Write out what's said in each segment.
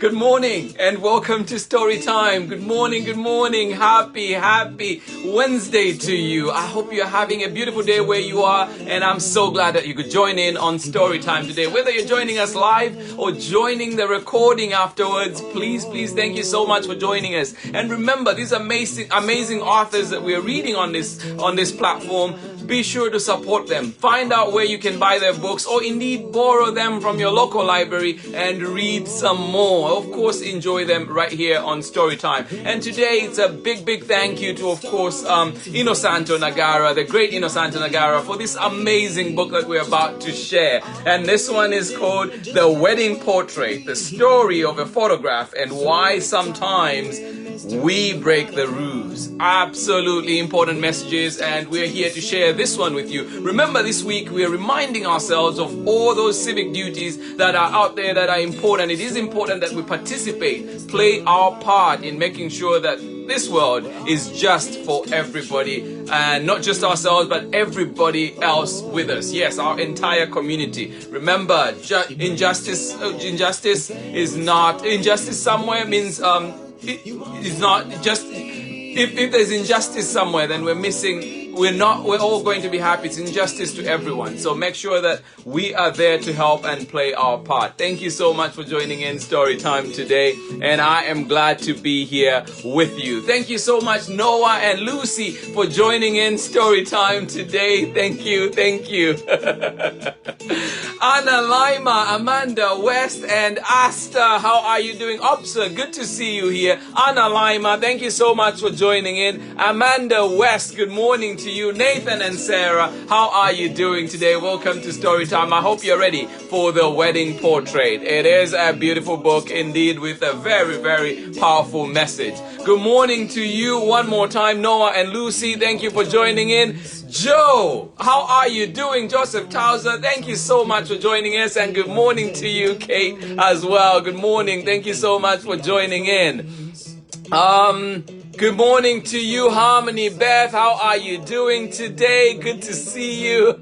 Good morning and welcome to Story Time. Good morning, good morning. Happy Wednesday to you. I hope you're having a beautiful day where you are, and I'm so glad that you could join in on Story Time today. Whether you're joining us live or joining the recording afterwards, please, thank you so much for joining us. And remember, these amazing authors that we're reading on this platform, be sure to support them. Find out where you can buy their books or indeed borrow them from your local library and read some more. Of course, enjoy them right here on Storytime. And today it's a big thank you to, of course, Innosanto Nagara, the great Innosanto Nagara, for this amazing book that we're about to share. And this one is called The Wedding Portrait, the story of a photograph and why sometimes we break the rules. Absolutely important messages, and we're here to share this one with you. Remember, this week we're reminding ourselves of all those civic duties that are out there that are important. It is important that we participate, play our part in making sure that this world is just for everybody, and not just ourselves but everybody else with us. Yes, our entire community. Remember, injustice somewhere means it's not just if there's injustice somewhere, then we're all going to be happy. It's injustice to everyone. So make sure that we are there to help and play our part. Thank you so much for joining in Story Time today, and I am glad to be here with you. Thank you so much, Noah and Lucy, for joining in Story Time today. Thank you. Anna, Lima, Amanda, West, and Asta, how are you doing? Opsa, good to see you here. Anna, Lima, thank you so much for joining in. Amanda, West, good morning to you. Nathan and Sarah, how are you doing today? Welcome to Storytime. I hope you're ready for The Wedding Portrait. It is a beautiful book indeed, with a very powerful message. Good morning to you one more time, Noah and Lucy. Thank you for joining in. Joe, how are you doing? Joseph Towser, thank you so much for joining us, and good morning to you, Kate, as well. Good morning. Thank you so much for joining in. Good morning to you, Harmony Beth. How are you doing today? Good to see you.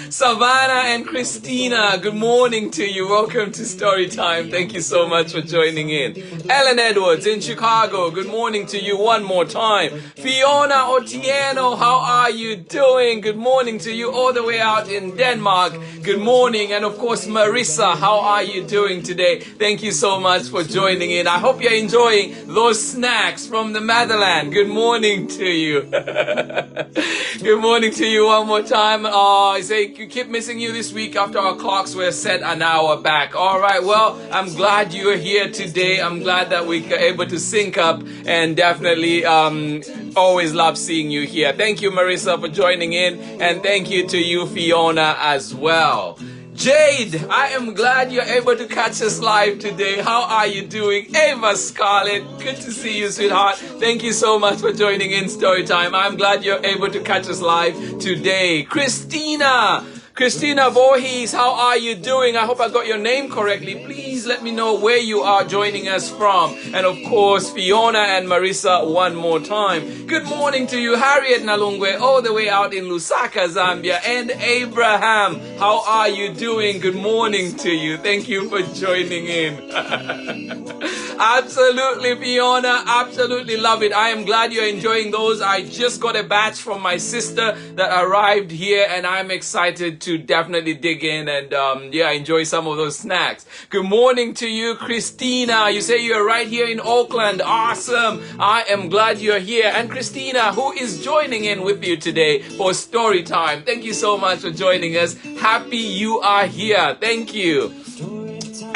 Savannah and Christina, good morning to you. Welcome to Storytime. Thank you so much for joining in. Ellen Edwards in Chicago, good morning to you one more time. Fiona Otieno, how are you doing? Good morning to you all the way out in Denmark. Good morning. And of course, Marissa, how are you doing today? Thank you so much for joining in. I hope you're enjoying those snacks from the Motherland. Good morning to you. Good morning to you one more time. I say you keep missing you this week after our clocks were set an hour back. All right, well, I'm glad you're here today. I'm glad that we are able to sync up, and definitely always love seeing you here. Thank you, Marissa, for joining in, and thank you to you, Fiona, as well. Jade, I am glad you're able to catch us live today. How are you doing? Ava Scarlett, good to see you, sweetheart. Thank you so much for joining in Storytime. I'm glad you're able to catch us live today. Christina Voorhees, how are you doing? I hope I got your name correctly. Please let me know where you are joining us from. And of course, Fiona and Marissa one more time. Good morning to you, Harriet Nalungwe, all the way out in Lusaka, Zambia. And Abraham, how are you doing? Good morning to you. Thank you for joining in. Absolutely, Fiona. Absolutely love it. I am glad you're enjoying those. I just got a batch from my sister that arrived here, and I'm excited to definitely dig in and enjoy some of those snacks. Good morning to you, Christina. You say you're right here in Auckland. Awesome. I am glad you're here. And Christina, who is joining in with you today for Story Time. Thank you so much for joining us. Happy you are here. Thank you.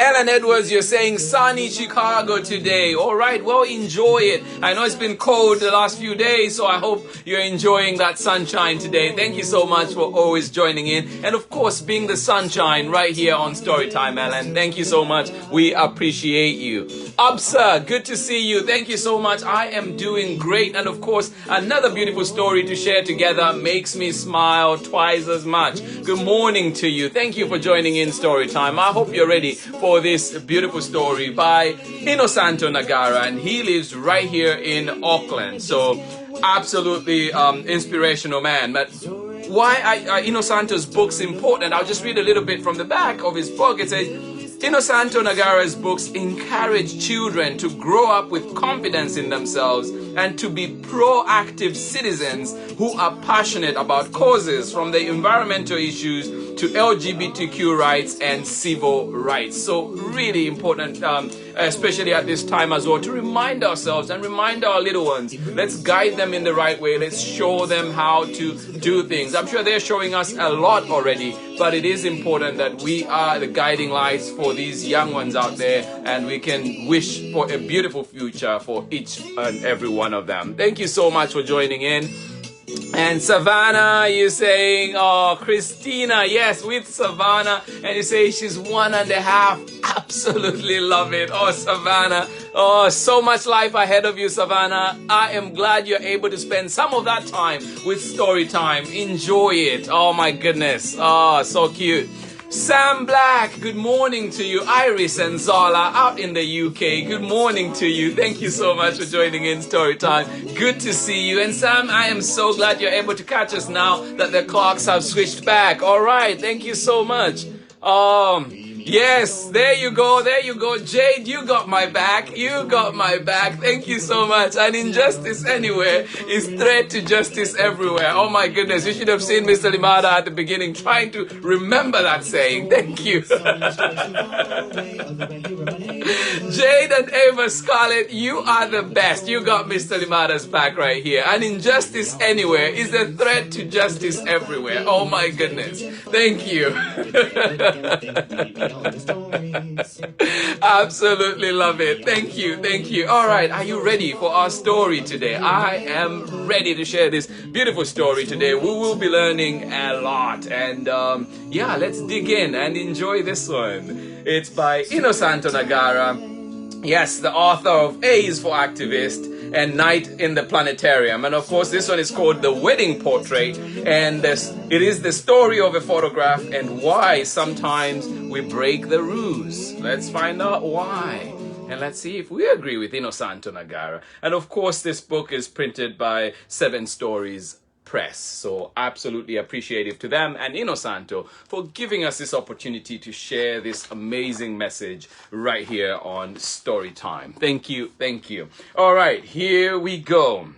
Ellen Edwards, you're saying sunny Chicago today. All right, well, enjoy it. I know it's been cold the last few days, so I hope you're enjoying that sunshine today. Thank you so much for always joining in. And of course, being the sunshine right here on Storytime, Ellen. Thank you so much. We appreciate you. Absa, good to see you. Thank you so much. I am doing great. And of course, another beautiful story to share together makes me smile twice as much. Good morning to you. Thank you for joining in Storytime. I hope you're ready for this beautiful story by Innosanto Nagara, and he lives right here in Auckland. So absolutely inspirational man. But why are Innosanto's books important? I'll just read a little bit from the back of his book. It says, Innosanto Nagara's books encourage children to grow up with confidence in themselves and to be proactive citizens who are passionate about causes from the environmental issues to LGBTQ rights and civil rights. So really important, especially at this time as well, to remind ourselves and remind our little ones. Let's guide them in the right way. Let's show them how to do things. I'm sure they're showing us a lot already, but it is important that we are the guiding lights for these young ones out there, and we can wish for a beautiful future for each and every one of them. Thank you so much for joining in. And Savannah, you're saying, oh, Christina, yes, with Savannah, and you say she's 1.5. Absolutely love it. Oh, Savannah, oh, so much life ahead of you, Savannah. I am glad you're able to spend some of that time with story time. Enjoy it. Oh, my goodness. Oh, so cute. Sam Black, good morning to you. Iris and Zala out in the UK, good morning to you. Thank you so much for joining in Storytime. Good to see you. And Sam, I am so glad you're able to catch us now that the clocks have switched back. All right, thank you so much. Yes, there you go, there you go. Jade, you got my back. You got my back. Thank you so much. And injustice anywhere is threat to justice everywhere. Oh my goodness, you should have seen Mr. Limada at the beginning trying to remember that saying. Thank you. Jade and Ava Scarlett, you are the best. You got Mr. Limada's back right here. And injustice anywhere is a threat to justice everywhere. Oh my goodness. Thank you. Absolutely love it. Thank you. Thank you. All right. Are you ready for our story today? I am ready to share this beautiful story today. We will be learning a lot. And yeah, let's dig in and enjoy this one. It's by Innosanto Nagara. Yes, the author of A is for Activist and Night in the Planetarium. And of course, this one is called The Wedding Portrait. And it is the story of a photograph and why sometimes we break the rules. Let's find out why. And let's see if we agree with Innosanto Nagara. And of course, this book is printed by 7 Stories Press. So absolutely appreciative to them and Innosanto for giving us this opportunity to share this amazing message right here on Storytime. Thank you, thank you. All right, here we go.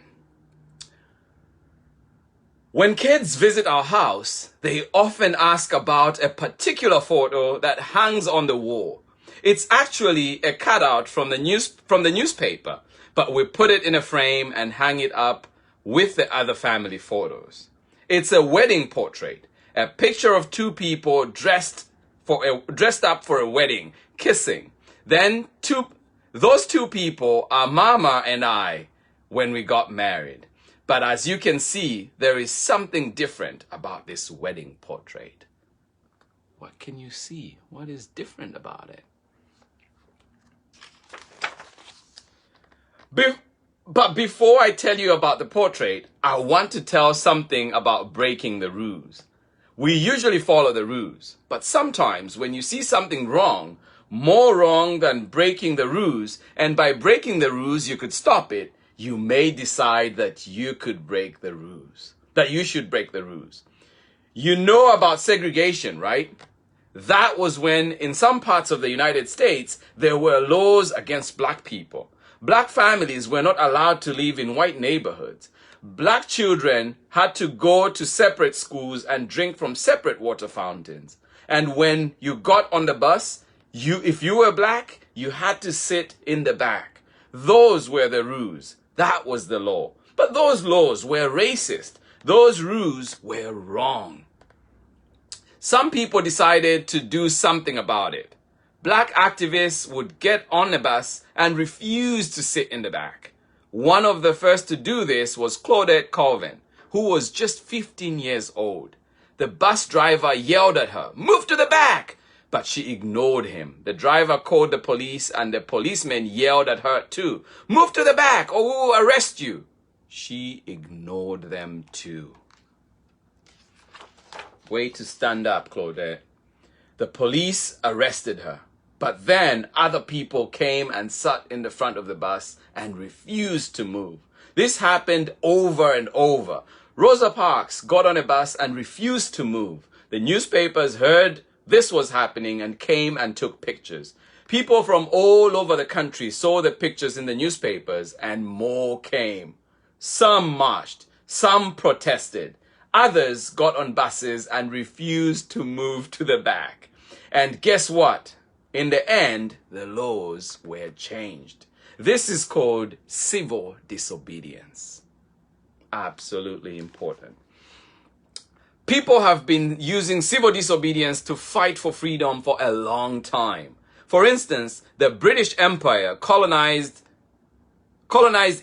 When kids visit our house, they often ask about a particular photo that hangs on the wall. It's actually a cutout from the newspaper, but we put it in a frame and hang it up with the other family photos. It's a wedding portrait, a picture of 2 people dressed up for a wedding, kissing. Then those 2 people are Mama and I when we got married. But as you can see, there is something different about this wedding portrait. What can you see? What is different about it? But before I tell you about the portrait, I want to tell something about breaking the rules. We usually follow the rules, but sometimes when you see something wrong, more wrong than breaking the rules, and by breaking the rules you could stop it, you may decide that you could break the rules, that you should break the rules. You know about segregation, right? That was when in some parts of the United States, there were laws against black people. Black families were not allowed to live in white neighborhoods. Black children had to go to separate schools and drink from separate water fountains. And when you got on the bus, if you were black, you had to sit in the back. Those were the rules. That was the law. But those laws were racist. Those rules were wrong. Some people decided to do something about it. Black activists would get on the bus and refuse to sit in the back. One of the first to do this was Claudette Colvin, who was just 15 years old. The bus driver yelled at her, "Move to the back!" But she ignored him. The driver called the police and the policemen yelled at her too, "Move to the back or we will arrest you." She ignored them too. Way to stand up, Claudette. The police arrested her. But then other people came and sat in the front of the bus and refused to move. This happened over and over. Rosa Parks got on a bus and refused to move. The newspapers heard this was happening and came and took pictures. People from all over the country saw the pictures in the newspapers and more came. Some marched, some protested. Others got on buses and refused to move to the back. And guess what? In the end, the laws were changed. This is called civil disobedience. Absolutely important. People have been using civil disobedience to fight for freedom for a long time. For instance, the British Empire colonized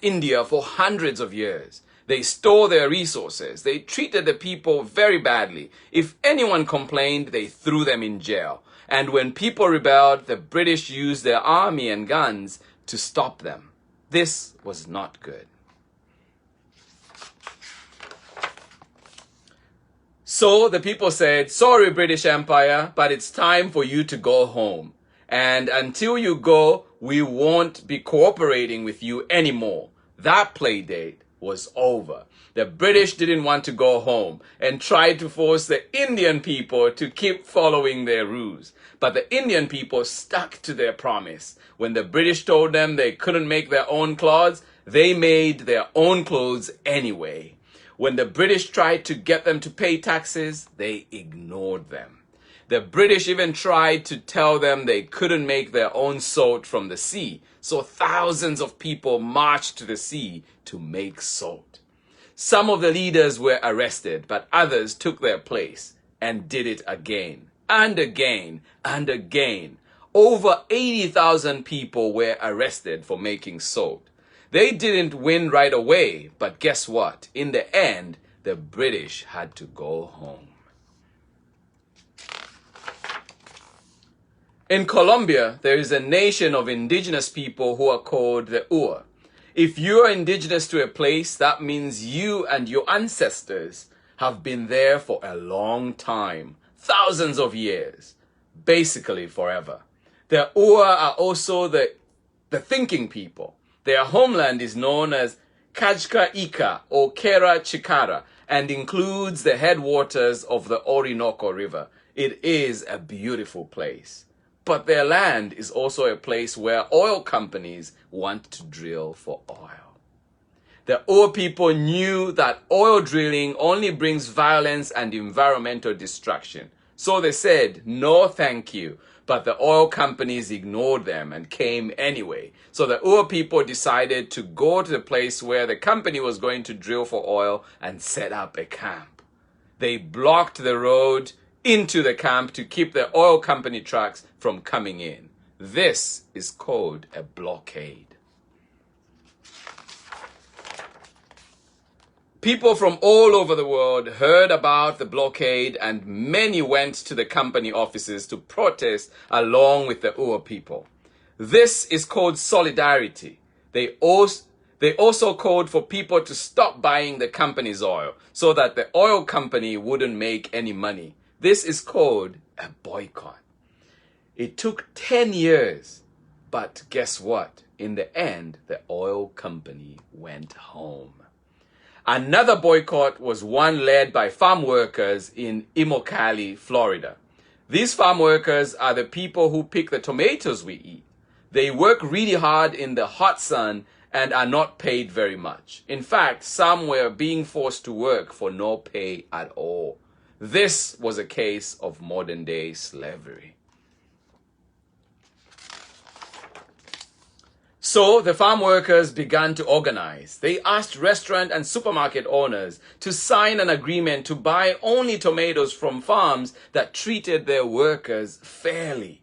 India for hundreds of years. They stole their resources. They treated the people very badly. If anyone complained, they threw them in jail. And when people rebelled, the British used their army and guns to stop them. This was not good. So the people said, "Sorry, British Empire, but it's time for you to go home. And until you go, we won't be cooperating with you anymore." That play date was over. The British didn't want to go home and tried to force the Indian people to keep following their rules. But the Indian people stuck to their promise. When the British told them they couldn't make their own clothes, they made their own clothes anyway. When the British tried to get them to pay taxes, they ignored them. The British even tried to tell them they couldn't make their own salt from the sea, so thousands of people marched to the sea to make salt. Some of the leaders were arrested, but others took their place and did it again and again and again. Over 80,000 people were arrested for making salt. They didn't win right away, but guess what? In the end, the British had to go home. In Colombia, there is a nation of indigenous people who are called the Ua. If you are indigenous to a place, that means you and your ancestors have been there for a long time, thousands of years, basically forever. The Ua are also the thinking people. Their homeland is known as Kajka Ika or Kera Chikara and includes the headwaters of the Orinoco River. It is a beautiful place. But their land is also a place where oil companies want to drill for oil. The Ua people knew that oil drilling only brings violence and environmental destruction. So they said, "No, thank you." But the oil companies ignored them and came anyway. So the Ua people decided to go to the place where the company was going to drill for oil and set up a camp. They blocked the road into the camp to keep the oil company trucks from coming in. This is called a blockade. People from all over the world heard about the blockade and many went to the company offices to protest along with the Ua people. This is called solidarity. They also called for people to stop buying the company's oil so that the oil company wouldn't make any money. This is called a boycott. It took 10 years, but guess what? In the end, the oil company went home. Another boycott was one led by farm workers in Immokalee, Florida. These farm workers are the people who pick the tomatoes we eat. They work really hard in the hot sun and are not paid very much. In fact, some were being forced to work for no pay at all. This was a case of modern-day slavery. So the farm workers began to organize. They asked restaurant and supermarket owners to sign an agreement to buy only tomatoes from farms that treated their workers fairly.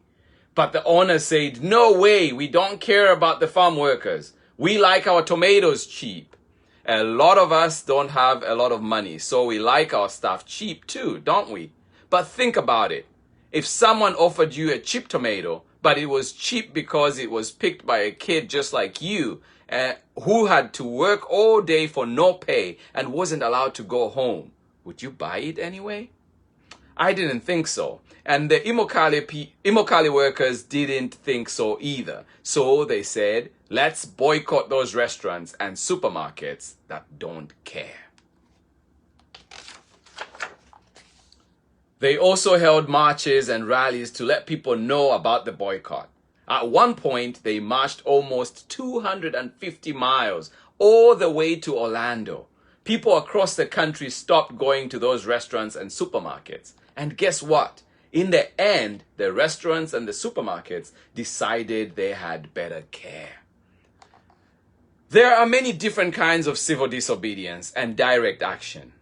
But the owners said, "No way, we don't care about the farm workers. We like our tomatoes cheap. A lot of us don't have a lot of money, so we like our stuff cheap too, don't we?" But think about it. If someone offered you a cheap tomato, but it was cheap because it was picked by a kid just like you, who had to work all day for no pay and wasn't allowed to go home, would you buy it anyway? I didn't think so. And the Immokalee workers didn't think so either. So they said, let's boycott those restaurants and supermarkets that don't care. They also held marches and rallies to let people know about the boycott. At one point, they marched almost 250 miles all the way to Orlando. People across the country stopped going to those restaurants and supermarkets. And guess what? In the end, the restaurants and the supermarkets decided they had better care. There are many different kinds of civil disobedience and direct action.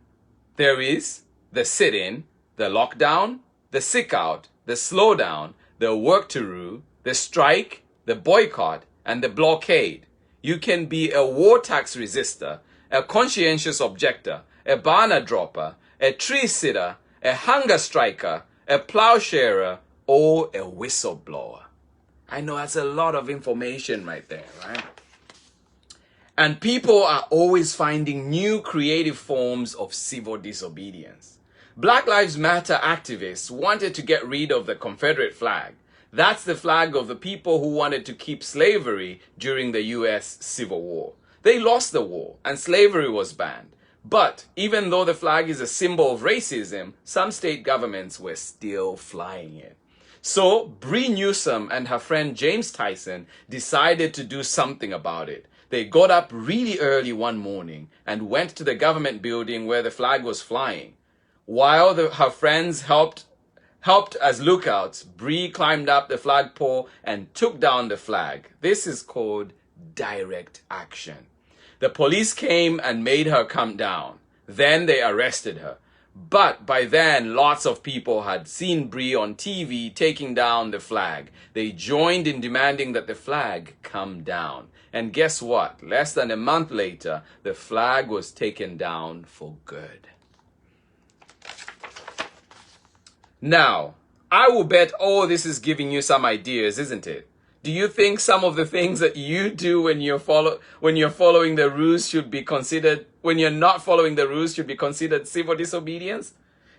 There is the sit-in, the lockdown, the sick-out, the slowdown, the work-to-rue, the strike, the boycott, and the blockade. You can be a war tax resistor, a conscientious objector, a banner dropper, a tree sitter, a hunger striker, a plowsharer, or a whistleblower. I know that's a lot of information right there, right? And people are always finding new creative forms of civil disobedience. Black Lives Matter activists wanted to get rid of the Confederate flag. That's the flag of the people who wanted to keep slavery during the US Civil War. They lost the war and slavery was banned. But even though the flag is a symbol of racism, some state governments were still flying it. So Bree Newsom and her friend James Tyson decided to do something about it. They got up really early one morning and went to the government building where the flag was flying. While her friends helped as lookouts, Bree climbed up the flagpole and took down the flag. This is called direct action. The police came and made her come down. Then they arrested her. But by then, lots of people had seen Bree on TV taking down the flag. They joined in demanding that the flag come down. And guess what? Less than a month later, the flag was taken down for good. Now, I will bet all this is giving you some ideas, isn't it? Do you think some of the things that you do when you're following the rules should be considered, when you're not following the rules, should be considered civil disobedience?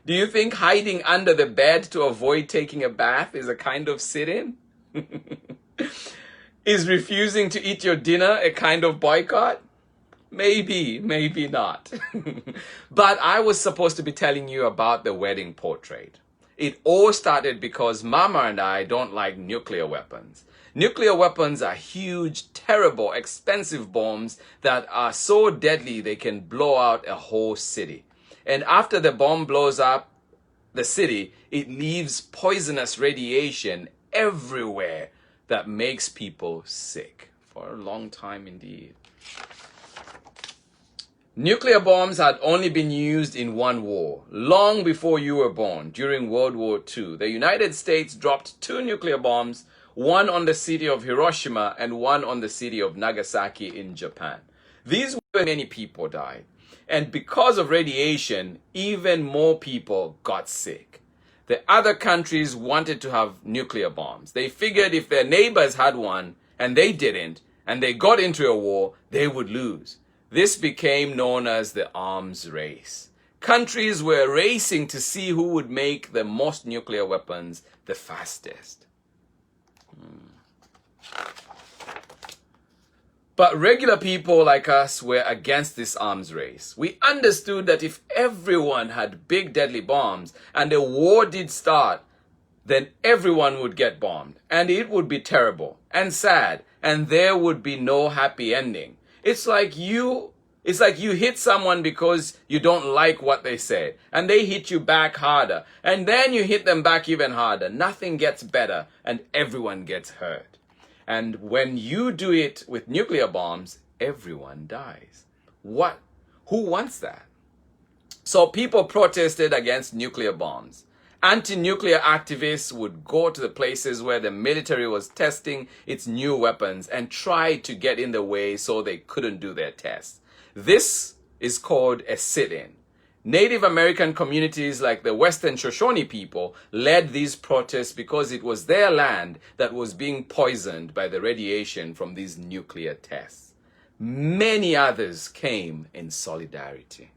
Do you think hiding under the bed to avoid taking a bath is a kind of sit-in? Is refusing to eat your dinner a kind of boycott? Maybe, maybe not. But I was supposed to be telling you about the wedding portrait. It all started because Mama and I don't like nuclear weapons. Nuclear weapons are huge, terrible, expensive bombs that are so deadly they can blow out a whole city. And after the bomb blows up the city, it leaves poisonous radiation everywhere that makes people sick for a long time indeed. Nuclear bombs had only been used in one war, long before you were born, during World War II. The United States dropped 2 nuclear bombs, one on the city of Hiroshima and one on the city of Nagasaki in Japan. These were when many people died. And because of radiation, even more people got sick. The other countries wanted to have nuclear bombs. They figured if their neighbors had one and they didn't, and they got into a war, they would lose. This became known as the arms race. Countries were racing to see who would make the most nuclear weapons the fastest. But regular people like us were against this arms race. We understood that if everyone had big deadly bombs and a war did start, then everyone would get bombed. And it would be terrible and sad, and there would be no happy ending. It's like you hit someone because you don't like what they said, and they hit you back harder, and then you hit them back even harder. Nothing gets better, and everyone gets hurt. And when you do it with nuclear bombs, everyone dies. Who wants that? So people protested against nuclear bombs. Anti-nuclear activists would go to the places where the military was testing its new weapons and try to get in the way so they couldn't do their tests. This is called a sit-in. Native American communities like the Western Shoshone people led these protests because it was their land that was being poisoned by the radiation from these nuclear tests. Many others came in solidarity.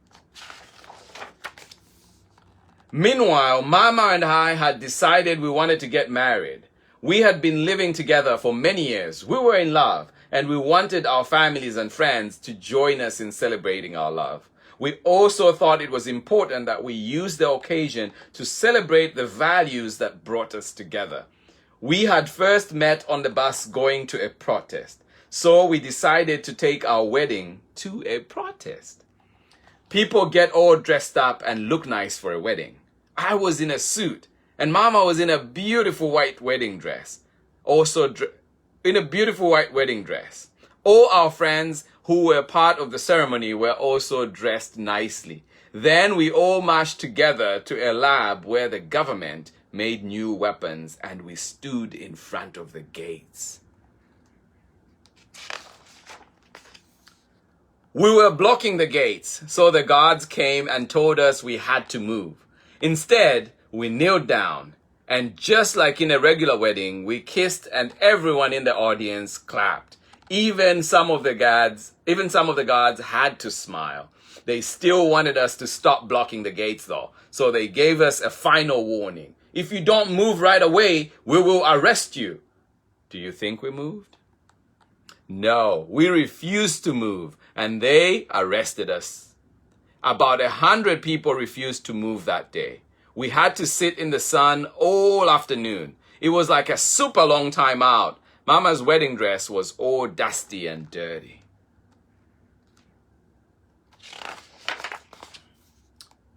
Meanwhile, Mama and I had decided we wanted to get married. We had been living together for many years. We were in love, and we wanted our families and friends to join us in celebrating our love. We also thought it was important that we use the occasion to celebrate the values that brought us together. We had first met on the bus going to a protest, so we decided to take our wedding to a protest. People get all dressed up and look nice for a wedding. I was in a suit, and Mama was in a beautiful white wedding dress. In a beautiful white wedding dress. All our friends who were part of the ceremony were also dressed nicely. Then we all marched together to a lab where the government made new weapons, and we stood in front of the gates. We were blocking the gates, so the guards came and told us we had to move. Instead, we knelt down, and just like in a regular wedding, we kissed and everyone in the audience clapped. Even some of the guards had to smile. They still wanted us to stop blocking the gates though, so they gave us a final warning. If you don't move right away, we will arrest you. Do you think we moved? No, we refused to move, and they arrested us. About 100 people refused to move that day. We had to sit in the sun all afternoon. It was like a super long time out. Mama's wedding dress was all dusty and dirty.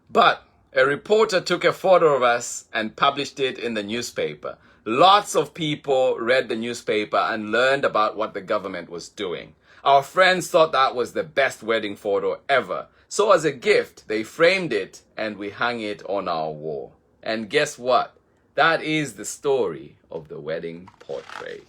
But a reporter took a photo of us and published it in the newspaper. Lots of people read the newspaper and learned about what the government was doing. Our friends thought that was the best wedding photo ever. So as a gift, they framed it and we hung it on our wall. And guess what? That is the story of the wedding portrait.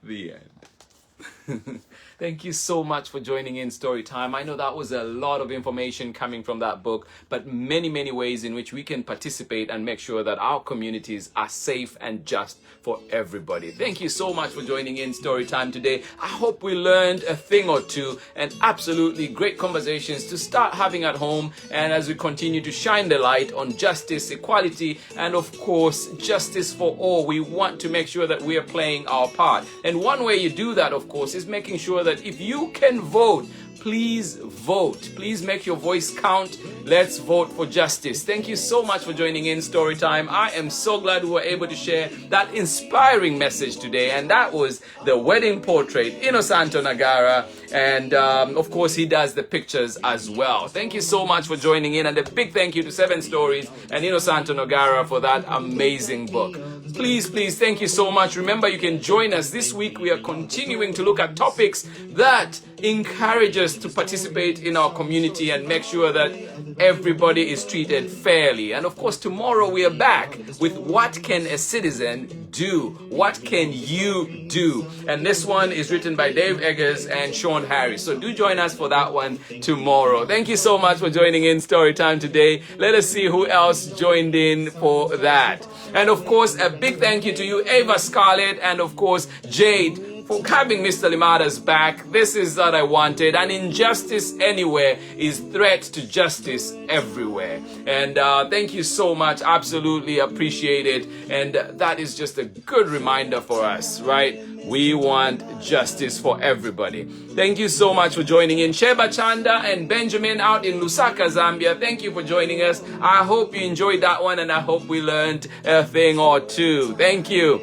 The end. Thank you so much for joining in Storytime. I know that was a lot of information coming from that book, but many, many ways in which we can participate and make sure that our communities are safe and just for everybody. Thank you so much for joining in Storytime today. I hope we learned a thing or two and absolutely great conversations to start having at home, and as we continue to shine the light on justice, equality, and of course, justice for all. We want to make sure that we are playing our part. And one way you do that, of course, is making sure that if you can vote, please vote. Please make your voice count. Let's vote for justice. Thank you so much for joining in Storytime. I am so glad we were able to share that inspiring message today. And that was the wedding portrait, Innosanto Nagara. And of course, he does the pictures as well. Thank you so much for joining in. And a big thank you to 7 Stories and Innosanto Nagara for that amazing book. Please, thank you so much. Remember, you can join us this week. We are continuing to look at topics that encourage us to participate in our community and make sure that everybody is treated fairly. And of course, tomorrow we are back with What Can a Citizen Do? What can you do? And this one is written by Dave Eggers and Sean Harris. So do join us for that one tomorrow. Thank you so much for joining in Storytime today. Let us see who else joined in for that. And of course, a big thank you to you, Ava Scarlett, and of course, Jade, for having Mr. Limada's back. This is what I wanted. And injustice anywhere is threat to justice everywhere. And thank you so much. Absolutely appreciate it. And that is just a good reminder for us, right? We want justice for everybody. Thank you so much for joining in. Sheba Chanda and Benjamin out in Lusaka, Zambia. Thank you for joining us. I hope you enjoyed that one, and I hope we learned a thing or two. Thank you.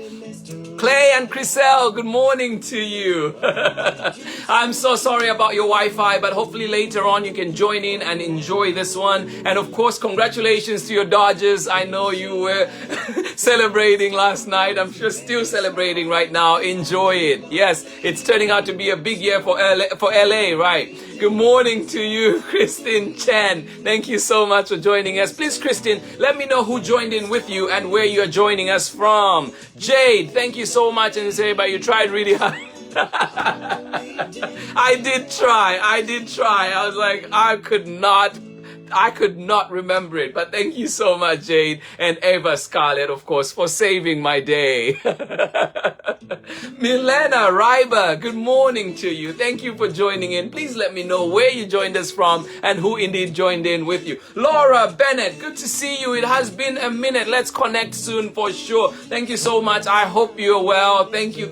Clay and Chriselle, good morning to you. I'm so sorry about your Wi-Fi, but hopefully later on you can join in and enjoy this one. And of course, congratulations to your Dodgers. I know you were celebrating last night. I'm sure still celebrating right now. Enjoy it. Yes, it's turning out to be a big year for LA, right? Good morning to you, Christine Chen. Thank you so much for joining us. Please, Christine, let me know who joined in with you and where you're joining us from. Jade, thank you so much. And say, but you tried really hard. I did try. I was like, I could not I could not remember it. But thank you so much, Jade, and Eva Scarlett, of course, for saving my day. Milena Ryber, good morning to you. Thank you for joining in. Please let me know where you joined us from and who indeed joined in with you. Laura Bennett, good to see you. It has been a minute. Let's connect soon for sure. Thank you so much. I hope you're well. Thank you.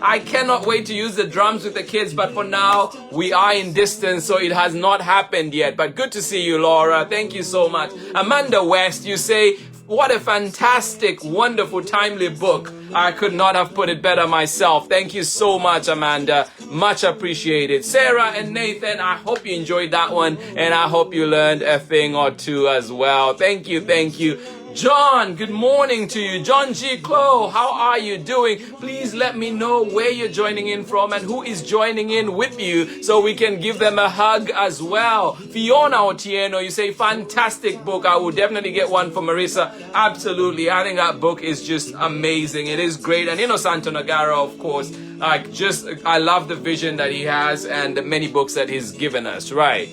I cannot wait to use the drums with the kids, but for now, we are in distance, so it has not happened yet. But good to see you, Laura. Thank you so much. Amanda West, you say, what a fantastic, wonderful, timely book. I could not have put it better myself. Thank you so much, Amanda. Much appreciated. Sarah and Nathan, I hope you enjoyed that one, and I hope you learned a thing or two as well. Thank you. John, good morning to you. John G. Clow, how are you doing? Please let me know where you're joining in from and who is joining in with you so we can give them a hug as well. Fiona Otieno, you say, fantastic book. I will definitely get one for Marissa. Absolutely. I think that book is just amazing. It is great. And Innosanto Nagara, of course. I love the vision that he has and the many books that he's given us, right?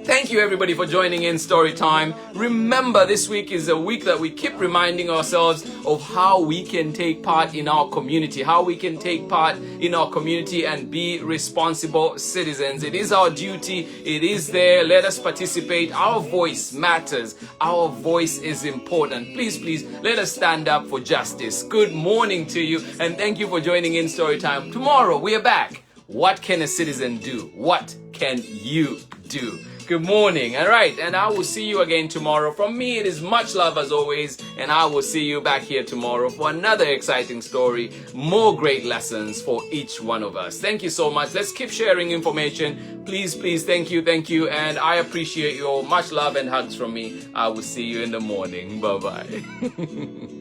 Thank you everybody for joining in Storytime. Remember, this week is a week that we keep reminding ourselves of how we can take part in our community, and be responsible citizens. It is our duty. It is there. Let us participate. Our voice matters. Our voice is important. Please, let us stand up for justice. Good morning to you, and thank you for joining in Storytime. Tomorrow, we are back. What can a citizen do? What can you do? Good morning. All right. And I will see you again tomorrow. From me, it is much love as always. And I will see you back here tomorrow for another exciting story. More great lessons for each one of us. Thank you so much. Let's keep sharing information. Please. Thank you. And I appreciate you all. Much love and hugs from me. I will see you in the morning. Bye-bye.